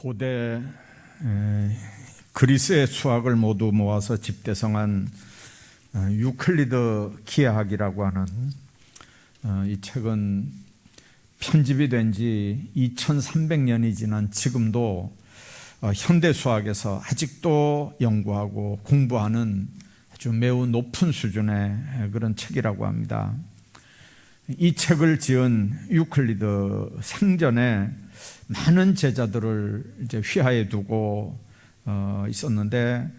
고대 그리스의 수학을 모두 모아서 집대성한 유클리드 기하학이라고 하는 이 책은 편집이 된 지 2300년이 지난 지금도 현대 수학에서 아직도 연구하고 공부하는 아주 매우 높은 수준의 그런 책이라고 합니다. 이 책을 지은 유클리드 생전에 많은 제자들을 이제 휘하에 두고 있었는데,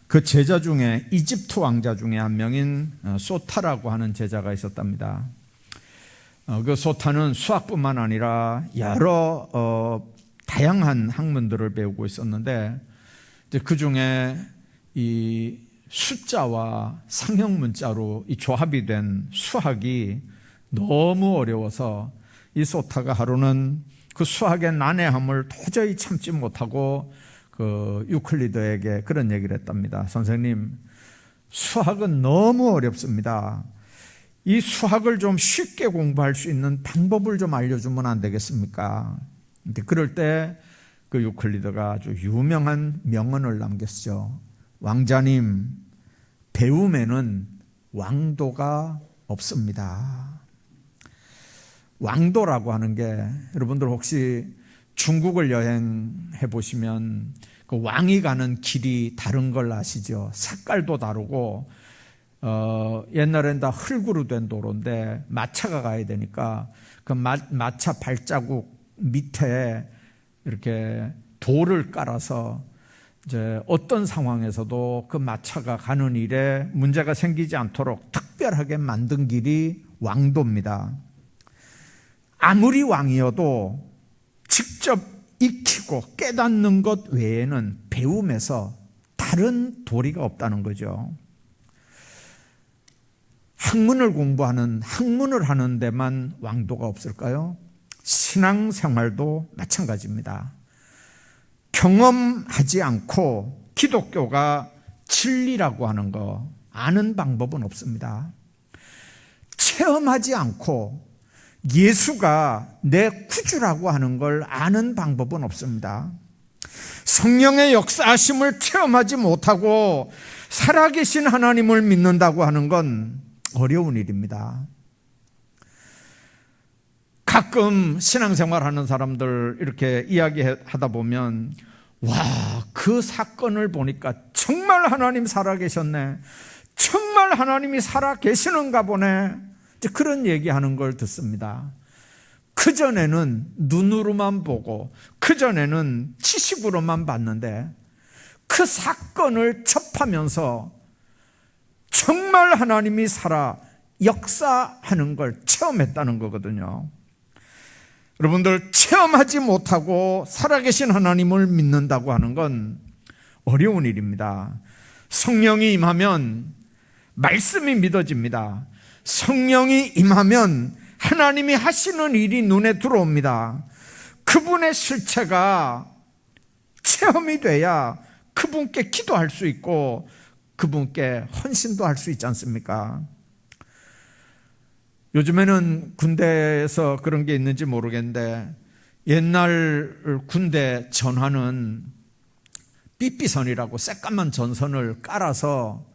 그 제자 중에 이집트 왕자 중에 한 명인 소타라고 하는 제자가 있었답니다. 그 소타는 수학뿐만 아니라 여러 다양한 학문들을 배우고 있었는데, 이제 그 중에 이 숫자와 상형 문자로 이 조합이 된 수학이 너무 어려워서 이 소타가 하루는 그 수학의 난해함을 도저히 참지 못하고 그 유클리드에게 그런 얘기를 했답니다. 선생님, 수학은 너무 어렵습니다. 이 수학을 좀 쉽게 공부할 수 있는 방법을 좀 알려주면 안 되겠습니까? 근데 그럴 때 그 유클리드가 아주 유명한 명언을 남겼죠. 왕자님, 배움에는 왕도가 없습니다. 왕도라고 하는 게, 여러분들 혹시 중국을 여행해 보시면 그 왕이 가는 길이 다른 걸 아시죠? 색깔도 다르고, 옛날엔 다 흙으로 된 도로인데 마차가 가야 되니까 그 마차 발자국 밑에 이렇게 돌을 깔아서 이제 어떤 상황에서도 그 마차가 가는 일에 문제가 생기지 않도록 특별하게 만든 길이 왕도입니다. 아무리 왕이어도 직접 익히고 깨닫는 것 외에는 배움에서 다른 도리가 없다는 거죠. 학문을 하는 데만 왕도가 없을까요? 신앙생활도 마찬가지입니다. 경험하지 않고 기독교가 진리라고 하는 거 아는 방법은 없습니다. 체험하지 않고 예수가 내 구주라고 하는 걸 아는 방법은 없습니다. 성령의 역사하심을 체험하지 못하고 살아계신 하나님을 믿는다고 하는 건 어려운 일입니다. 가끔 신앙생활 하는 사람들 이렇게 이야기하다 보면, 와, 그 사건을 보니까 정말 하나님 살아계셨네, 정말 하나님이 살아계시는가 보네, 이제 그런 얘기하는 걸 듣습니다. 그전에는 눈으로만 보고 그전에는 지식으로만 봤는데 그 사건을 접하면서 정말 하나님이 살아 역사하는 걸 체험했다는 거거든요. 여러분들, 체험하지 못하고 살아계신 하나님을 믿는다고 하는 건 어려운 일입니다. 성령이 임하면 말씀이 믿어집니다. 성령이 임하면 하나님이 하시는 일이 눈에 들어옵니다. 그분의 실체가 체험이 돼야 그분께 기도할 수 있고 그분께 헌신도 할 수 있지 않습니까? 요즘에는 군대에서 그런 게 있는지 모르겠는데, 옛날 군대 전화는 삐삐선이라고 새까만 전선을 깔아서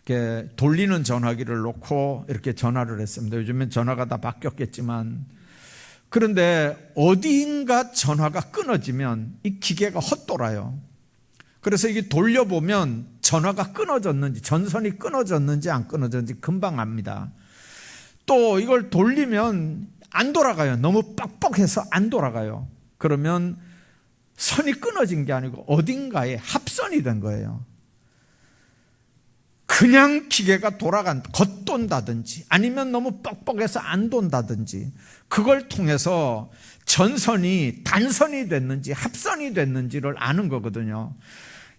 이렇게 돌리는 전화기를 놓고 이렇게 전화를 했습니다. 요즘엔 전화가 다 바뀌었겠지만, 그런데 어디인가 전화가 끊어지면 이 기계가 헛돌아요. 그래서 이게 돌려보면 전화가 끊어졌는지, 전선이 끊어졌는지 안 끊어졌는지 금방 압니다. 또 이걸 돌리면 안 돌아가요. 너무 뻑뻑해서 안 돌아가요. 그러면 선이 끊어진 게 아니고 어딘가에 합선이 된 거예요. 그냥 기계가 겉돈다든지 아니면 너무 뻑뻑해서 안 돈다든지, 그걸 통해서 전선이 단선이 됐는지 합선이 됐는지를 아는 거거든요.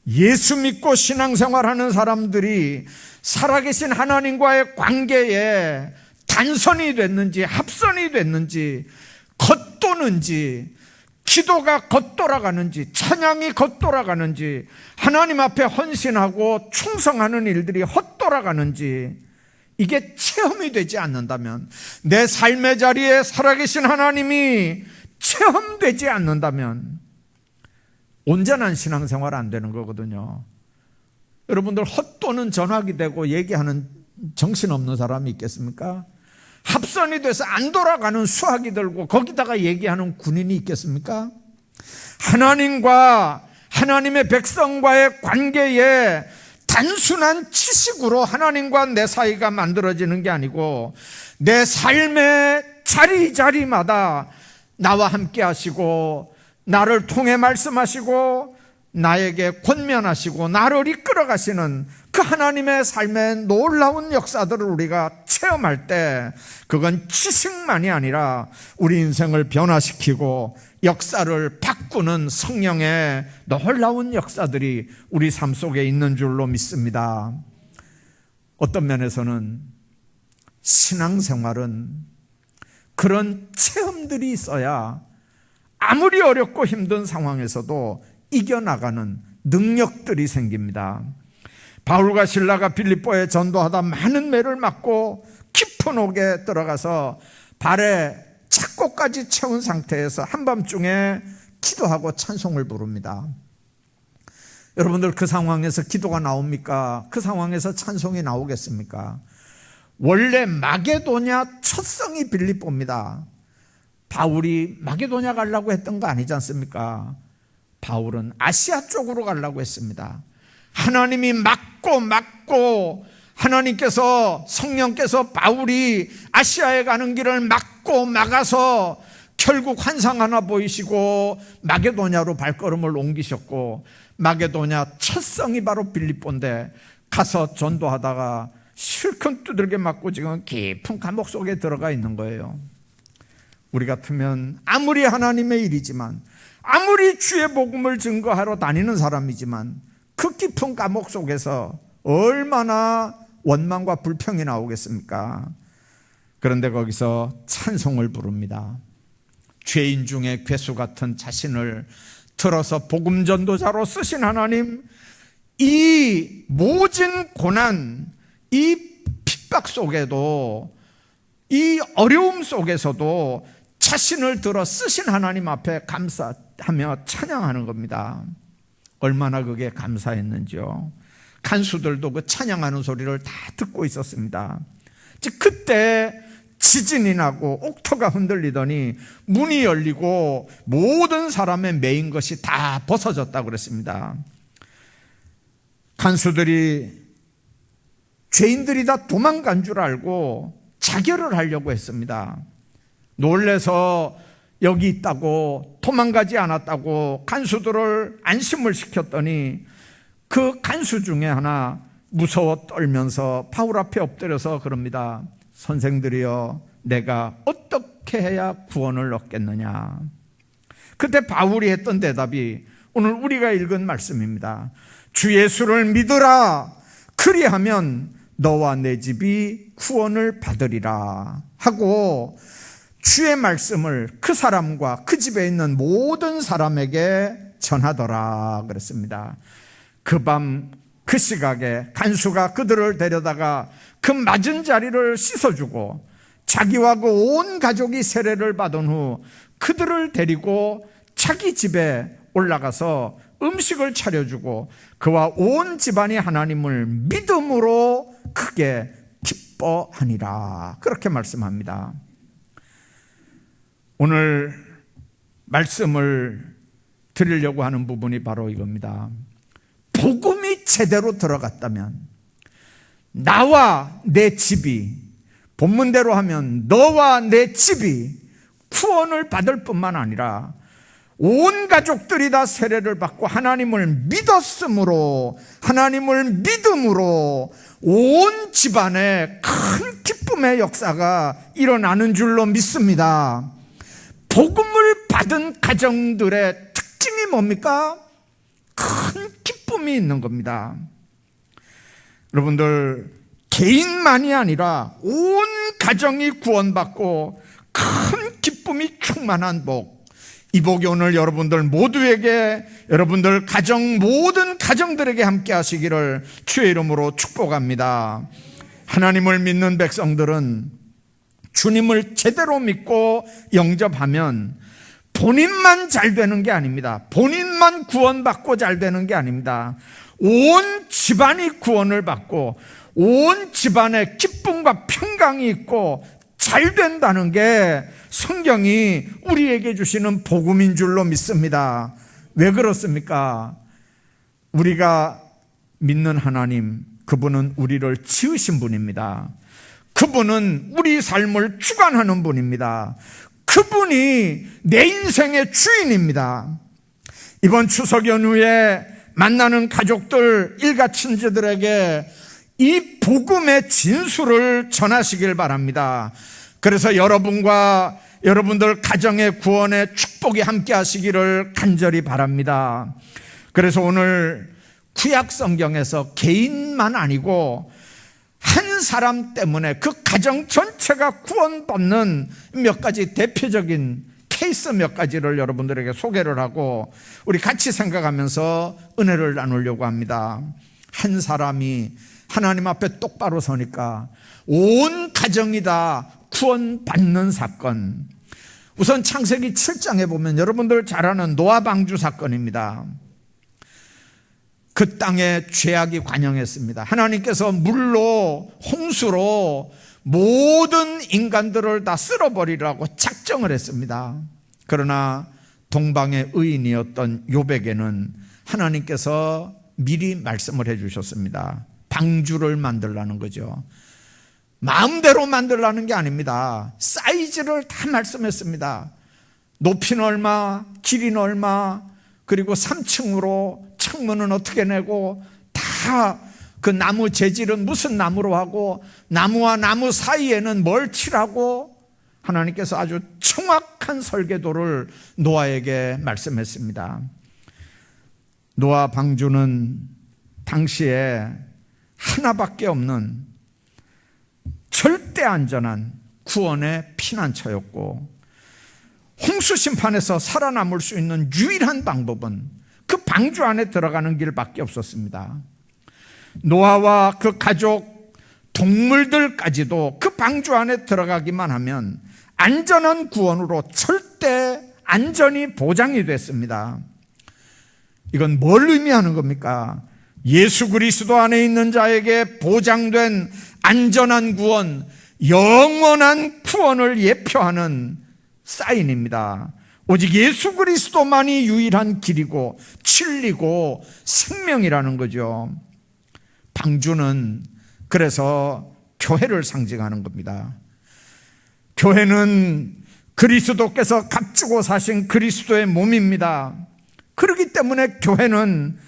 예수 믿고 신앙생활하는 사람들이 살아계신 하나님과의 관계에 단선이 됐는지 합선이 됐는지, 겉도는지, 기도가 겉돌아가는지, 찬양이 겉돌아가는지, 하나님 앞에 헌신하고 충성하는 일들이 헛돌아가는지, 이게 체험이 되지 않는다면, 내 삶의 자리에 살아계신 하나님이 체험되지 않는다면 온전한 신앙생활 안 되는 거거든요. 여러분들 헛도는 전화기 되고 얘기하는 정신없는 사람이 있겠습니까? 합선이 돼서 안 돌아가는 수화기 들고 거기다가 얘기하는 군인이 있겠습니까? 하나님과 하나님의 백성과의 관계에 단순한 지식으로 하나님과 내 사이가 만들어지는 게 아니고 내 삶의 자리자리마다 나와 함께 하시고 나를 통해 말씀하시고 나에게 권면하시고 나를 이끌어 가시는 그 하나님의 삶의 놀라운 역사들을 우리가 체험할 때 그건 지식만이 아니라 우리 인생을 변화시키고 역사를 바꾸는 성령의 놀라운 역사들이 우리 삶 속에 있는 줄로 믿습니다. 어떤 면에서는 신앙생활은 그런 체험들이 있어야 아무리 어렵고 힘든 상황에서도 이겨나가는 능력들이 생깁니다. 바울과 실라가 빌립보에 전도하다 많은 매를 맞고 깊은 옥에 들어가서 발에 착고까지 채운 상태에서 한밤중에 기도하고 찬송을 부릅니다. 여러분들 그 상황에서 기도가 나옵니까? 그 상황에서 찬송이 나오겠습니까? 원래 마게도냐 첫 성이 빌립보입니다. 바울이 마게도냐 가려고 했던 거 아니지 않습니까? 바울은 아시아 쪽으로 가려고 했습니다. 하나님이 막고 하나님께서 성령께서 바울이 아시아에 가는 길을 막아서 결국 환상 하나 보이시고 마게도냐로 발걸음을 옮기셨고 마게도냐 첫 성이 바로 빌립보인데 가서 전도하다가 실컷 두들겨 맞고 지금 깊은 감옥 속에 들어가 있는 거예요. 우리 같으면 아무리 하나님의 일이지만 아무리 주의 복음을 증거하러 다니는 사람이지만 그 깊은 감옥 속에서 얼마나 원망과 불평이 나오겠습니까? 그런데 거기서 찬송을 부릅니다. 죄인 중에 괴수 같은 자신을 들어서 복음 전도자로 쓰신 하나님, 이 모진 고난, 이 핍박 속에도 이 어려움 속에서도 자신을 들어 쓰신 하나님 앞에 감사하며 찬양하는 겁니다. 얼마나 그게 감사했는지요. 간수들도 그 찬양하는 소리를 다 듣고 있었습니다. 그때 지진이 나고 옥토가 흔들리더니 문이 열리고 모든 사람의 매인 것이 다 벗어졌다고 그랬습니다. 간수들이 죄인들이 다 도망간 줄 알고 자결을 하려고 했습니다. 놀래서 여기 있다고 도망가지 않았다고 간수들을 안심을 시켰더니 그 간수 중에 하나 무서워 떨면서 바울 앞에 엎드려서 그럽니다. 선생들이여, 내가 어떻게 해야 구원을 얻겠느냐. 그때 바울이 했던 대답이 오늘 우리가 읽은 말씀입니다. 주 예수를 믿으라. 그리하면 너와 내 집이 구원을 받으리라 하고 주의 말씀을 그 사람과 그 집에 있는 모든 사람에게 전하더라 그랬습니다. 그 밤 그 시각에 간수가 그들을 데려다가 그 맞은 자리를 씻어주고 자기와 그 온 가족이 세례를 받은 후 그들을 데리고 자기 집에 올라가서 음식을 차려주고 그와 온 집안이 하나님을 믿음으로 크게 기뻐하니라. 그렇게 말씀합니다. 오늘 말씀을 드리려고 하는 부분이 바로 이겁니다. 복음이 제대로 들어갔다면 나와 내 집이, 본문대로 하면 너와 내 집이 구원을 받을 뿐만 아니라 온 가족들이 다 세례를 받고 하나님을 믿었으므로, 하나님을 믿음으로 온 집안에 큰 기쁨의 역사가 일어나는 줄로 믿습니다. 복음을 받은 가정들의 특징이 뭡니까? 큰 기쁨이 있는 겁니다. 여러분들, 개인만이 아니라 온 가정이 구원받고 큰 기쁨이 충만한 복, 이 복이 오늘 여러분들 모두에게, 여러분들 가정, 모든 가정들에게 함께 하시기를 주의 이름으로 축복합니다. 하나님을 믿는 백성들은 주님을 제대로 믿고 영접하면 본인만 잘 되는 게 아닙니다. 본인만 구원받고 잘 되는 게 아닙니다. 온 집안이 구원을 받고 온 집안에 기쁨과 평강이 있고 잘 된다는 게 성경이 우리에게 주시는 복음인 줄로 믿습니다. 왜 그렇습니까? 우리가 믿는 하나님, 그분은 우리를 지으신 분입니다. 그분은 우리 삶을 주관하는 분입니다. 그분이 내 인생의 주인입니다. 이번 추석 연휴에 만나는 가족들, 일가 친지들에게 이 복음의 진수를 전하시길 바랍니다. 그래서 여러분과 여러분들 가정의 구원의 축복이 함께 하시기를 간절히 바랍니다. 그래서 오늘 구약 성경에서 개인만 아니고 한 사람 때문에 그 가정 전체가 구원받는 몇 가지 대표적인 케이스 몇 가지를 여러분들에게 소개를 하고 우리 같이 생각하면서 은혜를 나누려고 합니다. 한 사람이 하나님 앞에 똑바로 서니까 온 가정이 다 구원받는 사건. 우선 창세기 7장에 보면 여러분들 잘 아는 노아 방주 사건입니다. 그 땅에 죄악이 관영했습니다. 하나님께서 물로, 홍수로 모든 인간들을 다 쓸어버리라고 작정을 했습니다. 그러나 동방의 의인이었던 욥에게는 하나님께서 미리 말씀을 해주셨습니다. 방주를 만들라는 거죠. 마음대로 만들라는 게 아닙니다. 사이즈를 다 말씀했습니다. 높이는 얼마, 길이는 얼마, 그리고 3층으로 창문은 어떻게 내고 다 그 나무 재질은 무슨 나무로 하고 나무와 나무 사이에는 뭘 칠하고 하나님께서 아주 정확한 설계도를 노아에게 말씀했습니다. 노아 방주는 당시에 하나밖에 없는 절대 안전한 구원의 피난처였고 홍수 심판에서 살아남을 수 있는 유일한 방법은 그 방주 안에 들어가는 길밖에 없었습니다. 노아와 그 가족, 동물들까지도 그 방주 안에 들어가기만 하면 안전한 구원으로 절대 안전이 보장이 됐습니다. 이건 뭘 의미하는 겁니까? 예수 그리스도 안에 있는 자에게 보장된 안전한 구원, 영원한 구원을 예표하는 사인입니다. 오직 예수 그리스도만이 유일한 길이고 진리고 생명이라는 거죠. 방주는 그래서 교회를 상징하는 겁니다. 교회는 그리스도께서 값주고 사신 그리스도의 몸입니다. 그렇기 때문에 교회는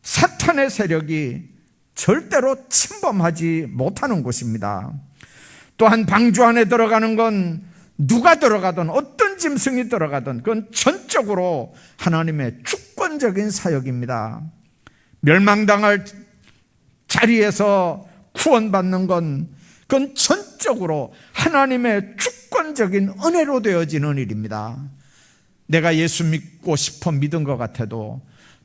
사탄의 세력이 절대로 침범하지 못하는 곳입니다. 또한 방주 안에 들어가는 건 누가 들어가든 어떤 짐승이 들어가든 그건 전적으로 하나님의 주권적인 사역입니다. 멸망당할 자리에서 구원받는 건 그건 전적으로 하나님의 주권적인 은혜로 되어지는 일입니다. 내가 예수 믿고 싶어 믿은 것 같아도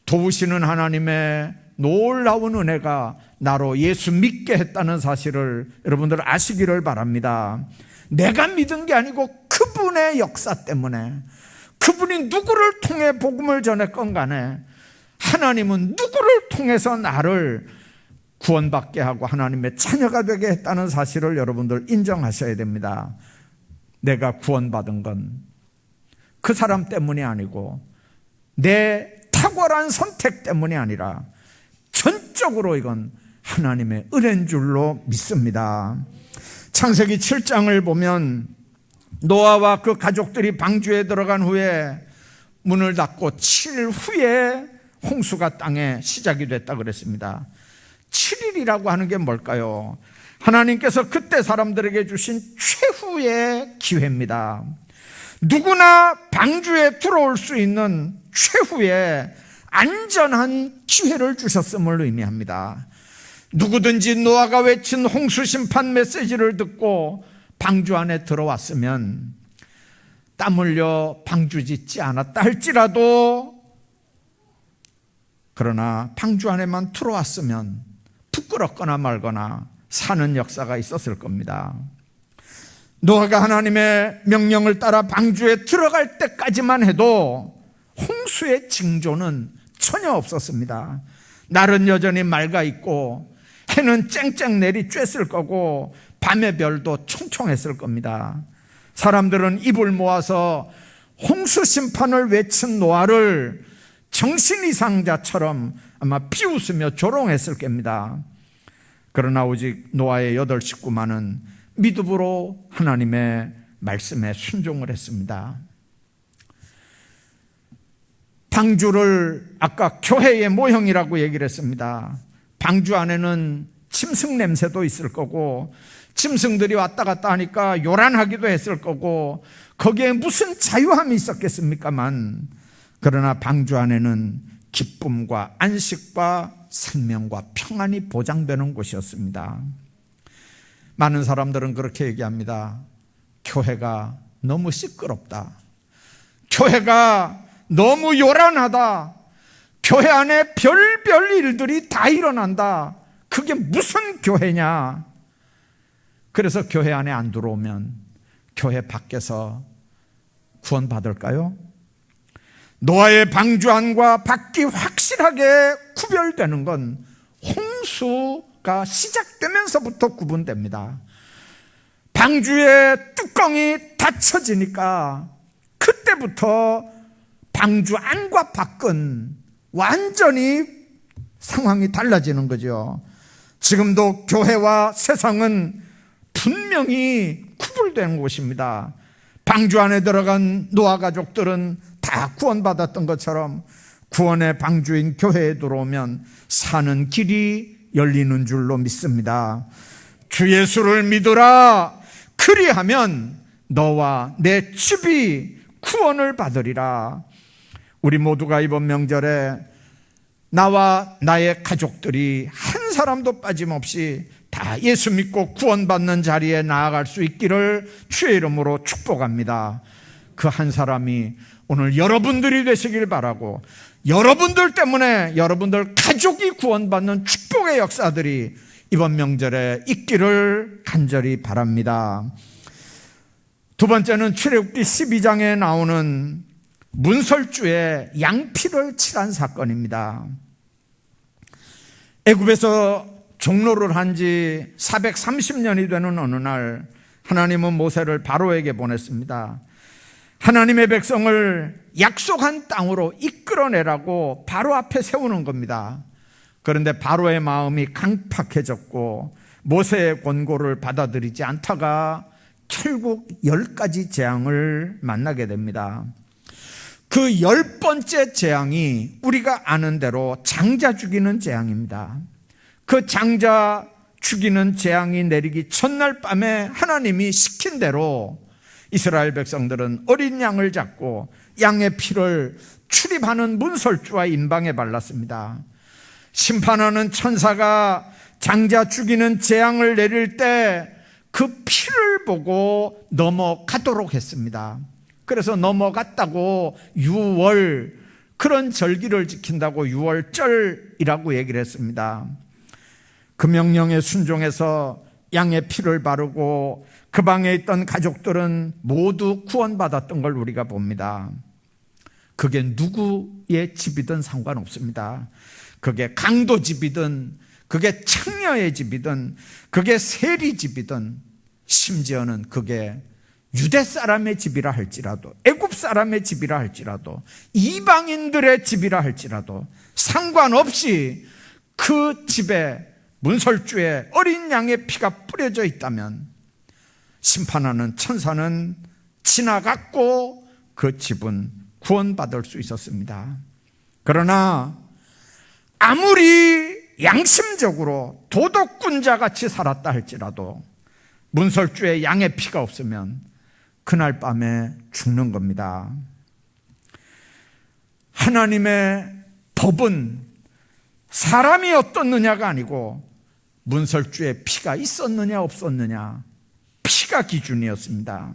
도우시는 하나님의 놀라운 은혜가 나로 예수 믿게 했다는 사실을 여러분들 아시기를 바랍니다. 내가 믿은 게 아니고 그분의 역사 때문에, 그분이 누구를 통해 복음을 전했건 간에 하나님은 누구를 통해서 나를 구원받게 하고 하나님의 자녀가 되게 했다는 사실을 여러분들 인정하셔야 됩니다. 내가 구원받은 건 그 사람 때문이 아니고 내 탁월한 선택 때문이 아니라 전적으로 이건 하나님의 은혜인 줄로 믿습니다. 창세기 7장을 보면 노아와 그 가족들이 방주에 들어간 후에 문을 닫고 7일 후에 홍수가 땅에 시작이 됐다 그랬습니다. 7일이라고 하는 게 뭘까요? 하나님께서 그때 사람들에게 주신 최후의 기회입니다. 누구나 방주에 들어올 수 있는 최후의 안전한 기회를 주셨음을 의미합니다. 누구든지 노아가 외친 홍수 심판 메시지를 듣고 방주 안에 들어왔으면 땀 흘려 방주 짓지 않았다 할지라도, 그러나 방주 안에만 들어왔으면 부끄럽거나 말거나 사는 역사가 있었을 겁니다. 노아가 하나님의 명령을 따라 방주에 들어갈 때까지만 해도 홍수의 징조는 전혀 없었습니다. 날은 여전히 맑아 있고 해는 쨍쨍 내리 쬐을 거고 밤의 별도 총총했을 겁니다. 사람들은 입을 모아서 홍수 심판을 외친 노아를 정신이상자처럼 아마 비웃으며 조롱했을 겁니다. 그러나 오직 노아의 8 식구만은 믿음으로 하나님의 말씀에 순종을 했습니다. 방주를 아까 교회의 모형이라고 얘기를 했습니다. 방주 안에는 짐승 냄새도 있을 거고 짐승들이 왔다 갔다 하니까 요란하기도 했을 거고 거기에 무슨 자유함이 있었겠습니까만, 그러나 방주 안에는 기쁨과 안식과 생명과 평안이 보장되는 곳이었습니다. 많은 사람들은 그렇게 얘기합니다. 교회가 너무 시끄럽다. 교회가 너무 요란하다. 교회 안에 별별 일들이 다 일어난다. 그게 무슨 교회냐. 그래서 교회 안에 안 들어오면 교회 밖에서 구원받을까요? 노아의 방주 안과 밖이 확실하게 구별되는 건 홍수가 시작되면서부터 구분됩니다. 방주의 뚜껑이 닫혀지니까 그때부터 방주 안과 밖은 완전히 상황이 달라지는 거죠. 지금도 교회와 세상은 분명히 구분된 곳입니다. 방주 안에 들어간 노아 가족들은 다 구원받았던 것처럼 구원의 방주인 교회에 들어오면 사는 길이 열리는 줄로 믿습니다. 주 예수를 믿으라. 그리하면 너와 내 집이 구원을 받으리라. 우리 모두가 이번 명절에 나와 나의 가족들이 한 사람도 빠짐없이 다 예수 믿고 구원받는 자리에 나아갈 수 있기를 주의 이름으로 축복합니다. 그 한 사람이 오늘 여러분들이 되시길 바라고, 여러분들 때문에 여러분들 가족이 구원받는 축복의 역사들이 이번 명절에 있기를 간절히 바랍니다. 두 번째는 출애굽기 12장에 나오는 문설주에 양피를 칠한 사건입니다. 애굽에서 종로를 한 지 430년이 되는 어느 날 하나님은 모세를 바로에게 보냈습니다. 하나님의 백성을 약속한 땅으로 이끌어내라고 바로 앞에 세우는 겁니다. 그런데 바로의 마음이 강팍해졌고 모세의 권고를 받아들이지 않다가 결국 10가지 재앙을 만나게 됩니다. 그 10번째 재앙이 우리가 아는 대로 장자 죽이는 재앙입니다. 그 장자 죽이는 재앙이 내리기 첫날 밤에 하나님이 시킨 대로 이스라엘 백성들은 어린 양을 잡고 양의 피를 출입하는 문설주와 임방에 발랐습니다. 심판하는 천사가 장자 죽이는 재앙을 내릴 때 그 피를 보고 넘어가도록 했습니다. 그래서 넘어갔다고 유월, 그런 절기를 지킨다고 유월절이라고 얘기를 했습니다. 그 명령에 순종해서 양의 피를 바르고 그 방에 있던 가족들은 모두 구원받았던 걸 우리가 봅니다. 그게 누구의 집이든 상관없습니다. 그게 강도 집이든 그게 창녀의 집이든 그게 세리 집이든 심지어는 그게 유대 사람의 집이라 할지라도 애굽 사람의 집이라 할지라도 이방인들의 집이라 할지라도 상관없이 그 집에 문설주에 어린 양의 피가 뿌려져 있다면 심판하는 천사는 지나갔고 그 집은 구원받을 수 있었습니다. 그러나 아무리 양심적으로 도덕군자 같이 살았다 할지라도 문설주에 양의 피가 없으면 그날 밤에 죽는 겁니다. 하나님의 법은 사람이 어떻느냐가 아니고 문설주에 피가 있었느냐 없었느냐, 피가 기준이었습니다.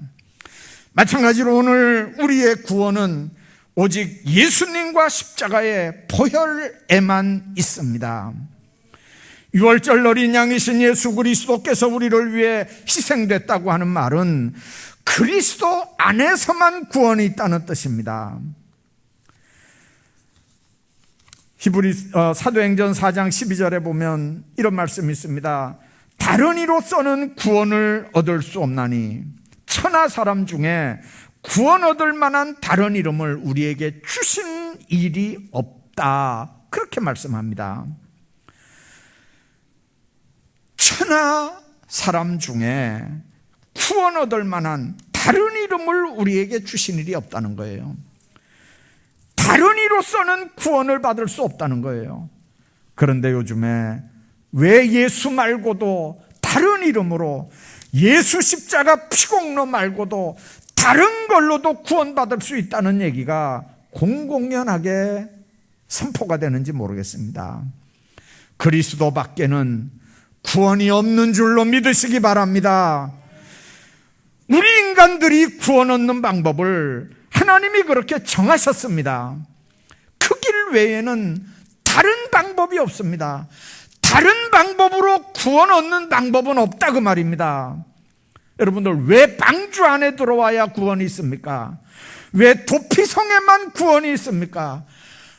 마찬가지로 오늘 우리의 구원은 오직 예수님과 십자가의 보혈에만 있습니다. 유월절 어린 양이신 예수 그리스도께서 우리를 위해 희생됐다고 하는 말은 그리스도 안에서만 구원이 있다는 뜻입니다. 사도행전 4장 12절에 보면 이런 말씀이 있습니다. 다른 이로서는 구원을 얻을 수 없나니 천하 사람 중에 구원 얻을 만한 다른 이름을 우리에게 주신 일이 없다, 그렇게 말씀합니다. 천하 사람 중에 구원 얻을 만한 다른 이름을 우리에게 주신 일이 없다는 거예요. 다른 이로서는 구원을 받을 수 없다는 거예요. 그런데 요즘에 왜 예수 말고도 다른 이름으로, 예수 십자가 피공로 말고도 다른 걸로도 구원받을 수 있다는 얘기가 공공연하게 선포가 되는지 모르겠습니다. 그리스도 밖에는 구원이 없는 줄로 믿으시기 바랍니다. 우리 인간들이 구원 얻는 방법을 하나님이 그렇게 정하셨습니다. 그 길 외에는 다른 방법이 없습니다. 다른 방법으로 구원 얻는 방법은 없다, 그 말입니다. 여러분들, 왜 방주 안에 들어와야 구원이 있습니까? 왜 도피성에만 구원이 있습니까?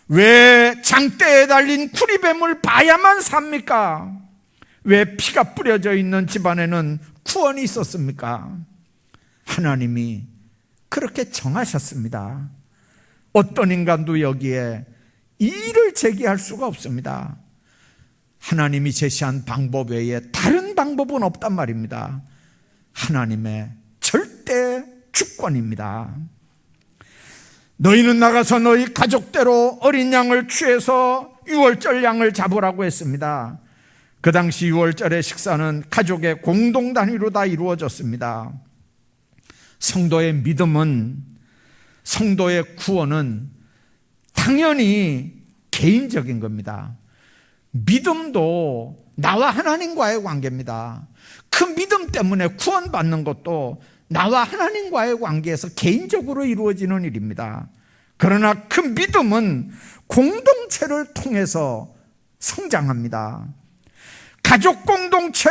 왜 장대에 달린 구리뱀을 봐야만 삽니까? 왜 피가 뿌려져 있는 집안에는 구원이 있었습니까? 하나님이 그렇게 정하셨습니다. 어떤 인간도 여기에 이의를 제기할 수가 없습니다. 하나님이 제시한 방법 외에 다른 방법은 없단 말입니다. 하나님의 절대 주권입니다. 너희는 나가서 너희 가족대로 어린 양을 취해서 유월절 양을 잡으라고 했습니다. 그 당시 유월절의 식사는 가족의 공동 단위로 다 이루어졌습니다. 성도의 믿음은, 성도의 구원은 당연히 개인적인 겁니다. 믿음도 나와 하나님과의 관계입니다. 그 믿음 때문에 구원받는 것도 나와 하나님과의 관계에서 개인적으로 이루어지는 일입니다. 그러나 그 믿음은 공동체를 통해서 성장합니다. 가족 공동체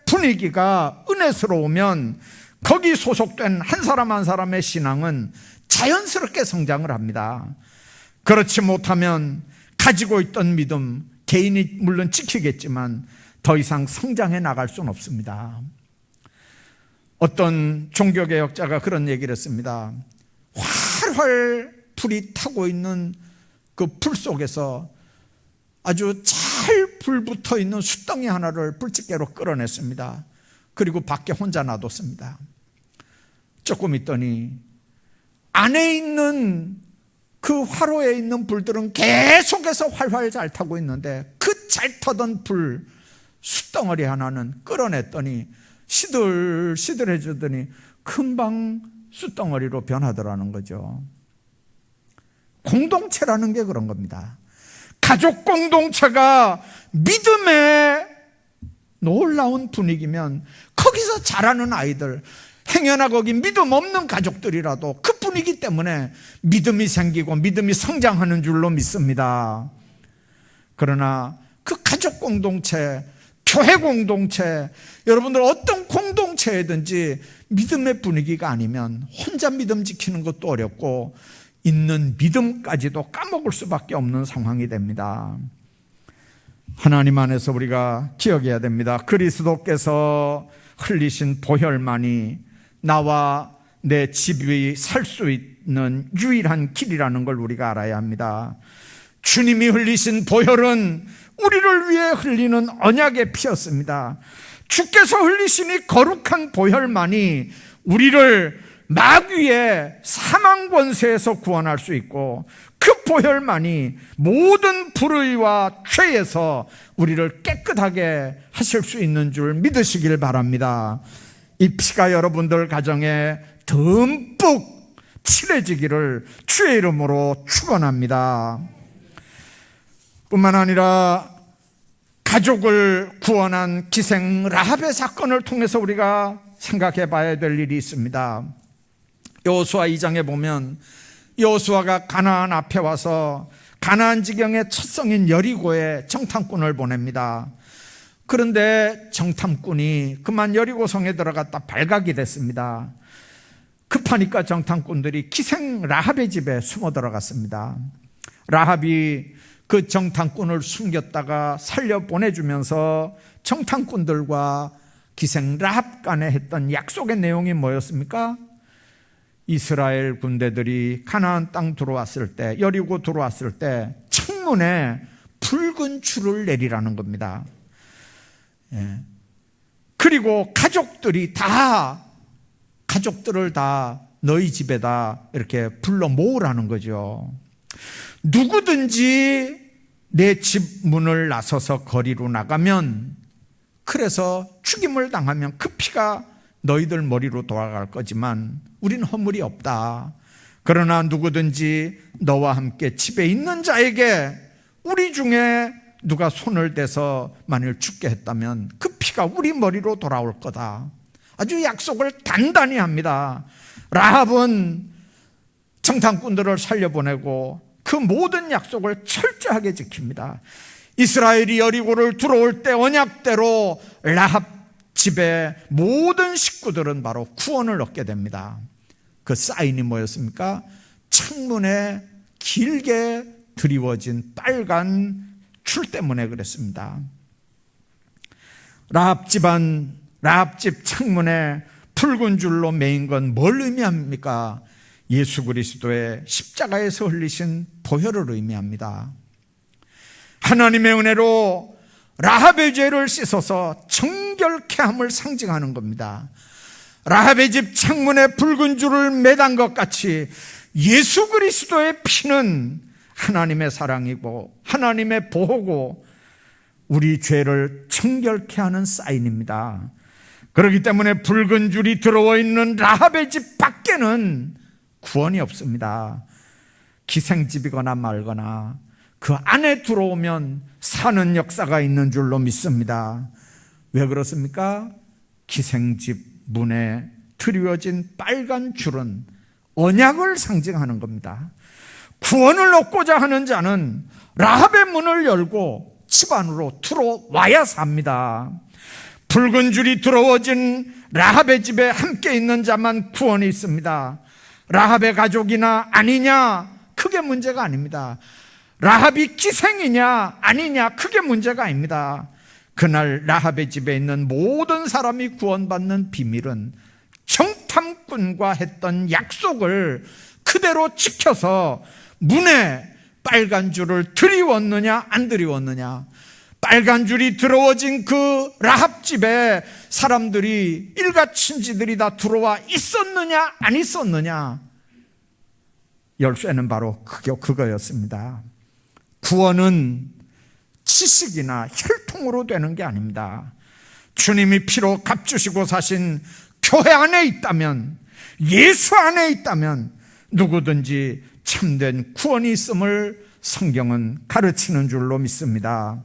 분위기가 은혜스러우면 거기 소속된 한 사람 한 사람의 신앙은 자연스럽게 성장을 합니다. 그렇지 못하면 가지고 있던 믿음, 개인이 물론 지키겠지만 더 이상 성장해 나갈 수는 없습니다. 어떤 종교개혁자가 그런 얘기를 했습니다. 활활 불이 타고 있는 그 불 속에서 아주 잘 불붙어 있는 숯덩이 하나를 불집게로 끌어냈습니다. 그리고 밖에 혼자 놔뒀습니다. 조금 있더니 안에 있는 그 화로에 있는 불들은 계속해서 활활 잘 타고 있는데 그 잘 타던 불 숯덩어리 하나는 끌어냈더니 시들시들해지더니 금방 숯덩어리로 변하더라는 거죠. 공동체라는 게 그런 겁니다. 가족 공동체가 믿음의 놀라운 분위기면 거기서 자라는 아이들, 행여나 거기 믿음 없는 가족들이라도 그 분위기 때문에 믿음이 생기고 믿음이 성장하는 줄로 믿습니다. 그러나 그 가족 공동체, 교회 공동체, 여러분들 어떤 공동체이든지 믿음의 분위기가 아니면 혼자 믿음 지키는 것도 어렵고 있는 믿음까지도 까먹을 수밖에 없는 상황이 됩니다. 하나님 안에서 우리가 기억해야 됩니다. 그리스도께서 흘리신 보혈만이 나와 내 집이 살 수 있는 유일한 길이라는 걸 우리가 알아야 합니다. 주님이 흘리신 보혈은 우리를 위해 흘리는 언약의 피였습니다. 주께서 흘리시니 거룩한 보혈만이 우리를 마귀의 사망 권세에서 구원할 수 있고 그 보혈만이 모든 불의와 죄에서 우리를 깨끗하게 하실 수 있는 줄 믿으시길 바랍니다. 이 피가 여러분들 가정에 듬뿍 칠해지기를 주의 이름으로 축원합니다. 뿐만 아니라 가족을 구원한 기생 라합의 사건을 통해서 우리가 생각해 봐야 될 일이 있습니다. 여호수아 2장에 보면 여호수아가 가나안 앞에 와서 가나안 지경의 첫 성인 여리고에 정탐꾼을 보냅니다. 그런데 정탐꾼이 그만 여리고성에 들어갔다 발각이 됐습니다. 급하니까 정탐꾼들이 기생 라합의 집에 숨어 들어갔습니다. 라합이 그 정탐꾼을 숨겼다가 살려 보내주면서 정탐꾼들과 기생 라합 간에 했던 약속의 내용이 뭐였습니까? 이스라엘 군대들이 가나안 땅 들어왔을 때, 여리고 들어왔을 때 창문에 붉은 줄을 내리라는 겁니다. 그리고 가족들을 다 너희 집에다 이렇게 불러 모으라는 거죠. 누구든지 내 집 문을 나서서 거리로 나가면, 그래서 죽임을 당하면 그 피가 너희들 머리로 돌아갈 거지만 우리는 허물이 없다. 그러나 누구든지 너와 함께 집에 있는 자에게 우리 중에 누가 손을 대서 만일 죽게 했다면 그 피가 우리 머리로 돌아올 거다. 아주 약속을 단단히 합니다. 라합은 정탐꾼들을 살려보내고 그 모든 약속을 철저하게 지킵니다. 이스라엘이 여리고를 들어올 때 언약대로 라합 집의 모든 식구들은 바로 구원을 얻게 됩니다. 그 사인이 뭐였습니까? 창문에 길게 드리워진 빨간 줄 때문에 그랬습니다. 라합 집 창문에 붉은 줄로 매인 건 뭘 의미합니까? 예수 그리스도의 십자가에서 흘리신 보혈을 의미합니다. 하나님의 은혜로 라합의 죄를 씻어서 정결케 함을 상징하는 겁니다. 라합의 집 창문에 붉은 줄을 매단 것 같이 예수 그리스도의 피는 하나님의 사랑이고 하나님의 보호고 우리 죄를 정결케 하는 사인입니다. 그렇기 때문에 붉은 줄이 들어와 있는 라합의 집 밖에는 구원이 없습니다. 기생집이거나 말거나 그 안에 들어오면 사는 역사가 있는 줄로 믿습니다. 왜 그렇습니까? 기생집 문에 드리워진 빨간 줄은 언약을 상징하는 겁니다. 구원을 얻고자 하는 자는 라합의 문을 열고 집 안으로 들어와야 삽니다. 붉은 줄이 들어워진 라합의 집에 함께 있는 자만 구원이 있습니다. 라합의 가족이나 아니냐, 그게 문제가 아닙니다. 라합이 기생이냐 아니냐, 그게 문제가 아닙니다. 그날 라합의 집에 있는 모든 사람이 구원받는 비밀은 정탐꾼과 했던 약속을 그대로 지켜서 문에 빨간 줄을 들이웠느냐 안 들이웠느냐, 빨간 줄이 들어워진 그 라합 집에 사람들이 일가친지들이 다 들어와 있었느냐 안 있었느냐, 열쇠는 바로 그거였습니다. 구원은 지식이나 혈통으로 되는 게 아닙니다. 주님이 피로 값주시고 사신 교회 안에 있다면, 예수 안에 있다면 누구든지 참된 구원이 있음을 성경은 가르치는 줄로 믿습니다.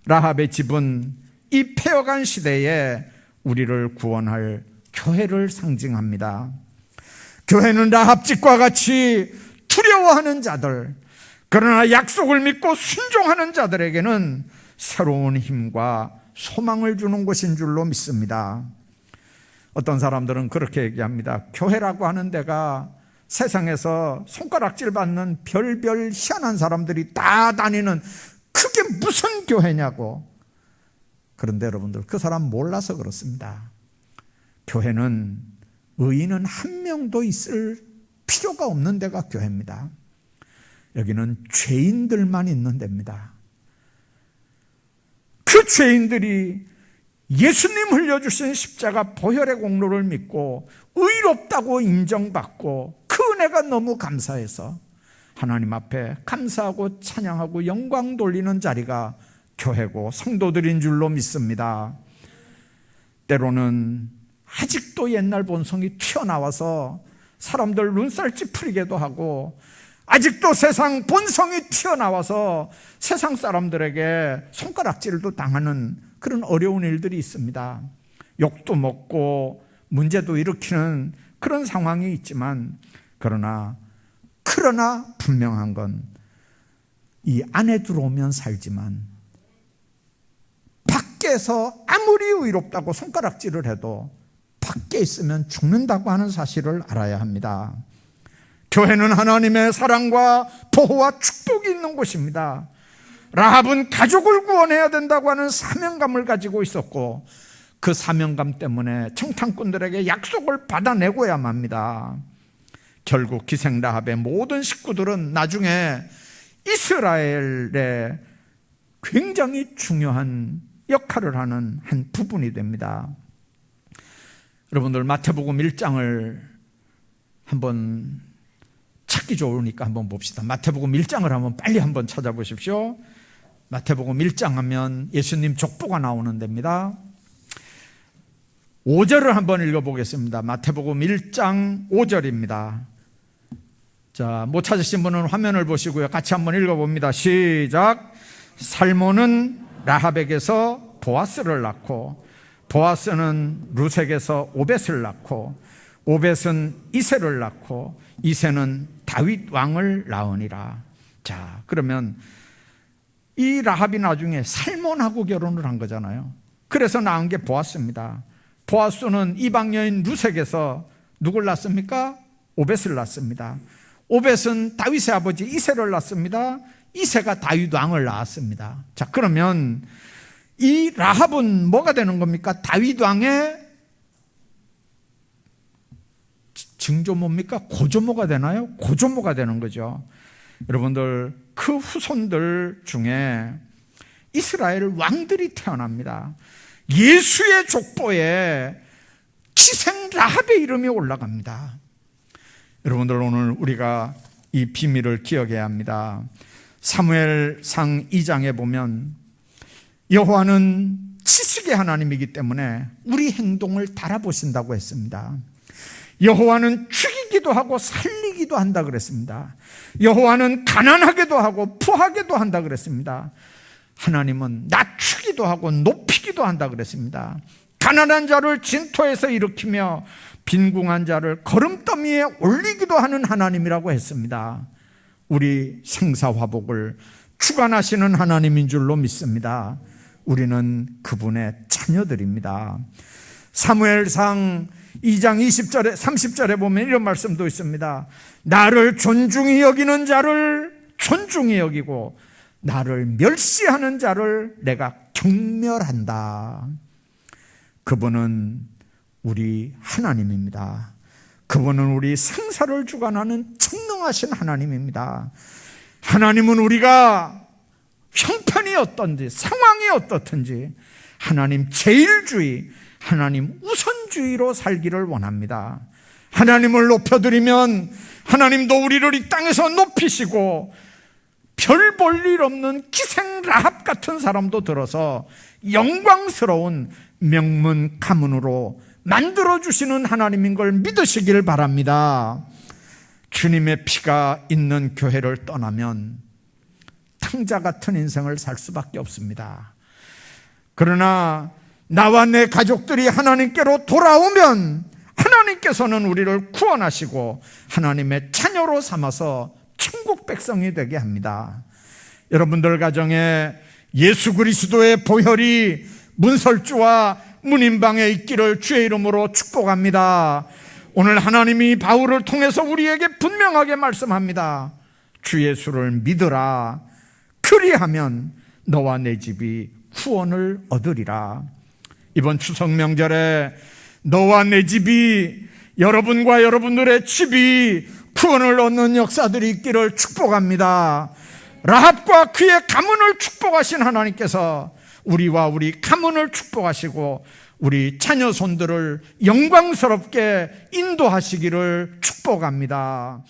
라합의 집은 이 패여간 시대에 우리를 구원할 교회를 상징합니다. 교회는 라합 집과 같이 두려워하는 자들, 그러나 약속을 믿고 순종하는 자들에게는 새로운 힘과 소망을 주는 곳인 줄로 믿습니다. 어떤 사람들은 그렇게 얘기합니다. 교회라고 하는 데가 세상에서 손가락질 받는 별별 희한한 사람들이 다 다니는, 그게 무슨 교회냐고. 그런데 여러분들, 그 사람 몰라서 그렇습니다. 교회는 의인은 한 명도 있을 필요가 없는 데가 교회입니다. 여기는 죄인들만 있는 데입니다. 그 죄인들이 예수님 흘려주신 십자가 보혈의 공로를 믿고 의롭다고 인정받고 그 은혜가 너무 감사해서 하나님 앞에 감사하고 찬양하고 영광 돌리는 자리가 교회고 성도들인 줄로 믿습니다. 때로는 아직도 옛날 본성이 튀어나와서 사람들 눈살 찌푸리게도 하고, 아직도 세상 본성이 튀어나와서 세상 사람들에게 손가락질도 당하는 그런 어려운 일들이 있습니다. 욕도 먹고 문제도 일으키는 그런 상황이 있지만, 그러나 분명한 건 이 안에 들어오면 살지만 밖에 밖에서 아무리 의롭다고 손가락질을 해도 밖에 있으면 죽는다고 하는 사실을 알아야 합니다. 교회는 하나님의 사랑과 보호와 축복이 있는 곳입니다. 라합은 가족을 구원해야 된다고 하는 사명감을 가지고 있었고, 그 사명감 때문에 청탕꾼들에게 약속을 받아내고야 합니다. 결국 기생 라합의 모든 식구들은 나중에 이스라엘의 굉장히 중요한 역할을 하는 한 부분이 됩니다. 여러분들, 마태복음 1장을 한번 찾기 좋으니까 한번 봅시다. 마태복음 1장을 한번 빨리 한번 찾아보십시오. 마태복음 1장 하면 예수님 족보가 나오는 데입니다. 5절을 한번 읽어보겠습니다. 마태복음 1장 5절입니다. 자, 못 찾으신 분은 화면을 보시고요. 같이 한번 읽어봅니다. 시작. 살몬은 라합에게서 보아스를 낳고, 보아스는 루색에서 오벳을 낳고, 오벳은 이새를 낳고, 이새는 다윗 왕을 낳으니라. 자, 그러면 이 라합이 나중에 살몬하고 결혼을 한 거잖아요. 그래서 낳은 게 보아스입니다. 보아스는 이방 여인 루색에서 누굴 낳습니까? 오벳을 낳습니다. 오벳은 다윗의 아버지 이새를 낳습니다. 이새가 다윗 왕을 낳았습니다. 자, 그러면 이 라합은 뭐가 되는 겁니까? 다윗 왕의 증조모입니까? 고조모가 되나요? 고조모가 되는 거죠. 여러분들, 그 후손들 중에 이스라엘 왕들이 태어납니다. 예수의 족보에 기생 라합의 이름이 올라갑니다. 여러분들, 오늘 우리가 이 비밀을 기억해야 합니다. 사무엘상 2장에 보면 여호와는 지식의 하나님이기 때문에 우리 행동을 달아보신다고 했습니다. 여호와는 죽이기도 하고 살리기도 한다 그랬습니다. 여호와는 가난하게도 하고 부하게도 한다 그랬습니다. 하나님은 낮추기도 하고 높이기도 한다 그랬습니다. 가난한 자를 진토에서 일으키며 빈궁한 자를 거름더미에 올리기도 하는 하나님이라고 했습니다. 우리 생사화복을 주관하시는 하나님인 줄로 믿습니다. 우리는 그분의 자녀들입니다. 사무엘상 2장 20절에 30절에 보면 이런 말씀도 있습니다. 나를 존중히 여기는 자를 존중히 여기고 나를 멸시하는 자를 내가 경멸한다. 그분은 우리 하나님입니다. 그분은 우리 생사를 주관하는 청능하신 하나님입니다. 하나님은 우리가 형편이 어떤지, 상황이 어떻든지 하나님 제일주의, 하나님 우선주의로 살기를 원합니다. 하나님을 높여드리면 하나님도 우리를 이 땅에서 높이시고 별 볼 일 없는 기생 라합 같은 사람도 들어서 영광스러운 명문 가문으로 만들어주시는 하나님인 걸 믿으시길 바랍니다. 주님의 피가 있는 교회를 떠나면 탕자 같은 인생을 살 수밖에 없습니다. 그러나 나와 내 가족들이 하나님께로 돌아오면 하나님께서는 우리를 구원하시고 하나님의 자녀로 삼아서 천국 백성이 되게 합니다. 여러분들 가정에 예수 그리스도의 보혈이 문설주와 문인방에 있기를 주의 이름으로 축복합니다. 오늘 하나님이 바울을 통해서 우리에게 분명하게 말씀합니다. 주 예수를 믿으라. 그리하면 너와 내 집이 구원을 얻으리라. 이번 추석 명절에 너와 내 집이, 여러분과 여러분들의 집이 구원을 얻는 역사들이 있기를 축복합니다. 라합과 그의 가문을 축복하신 하나님께서 우리와 우리 가문을 축복하시고 우리 자녀손들을 영광스럽게 인도하시기를 축복합니다.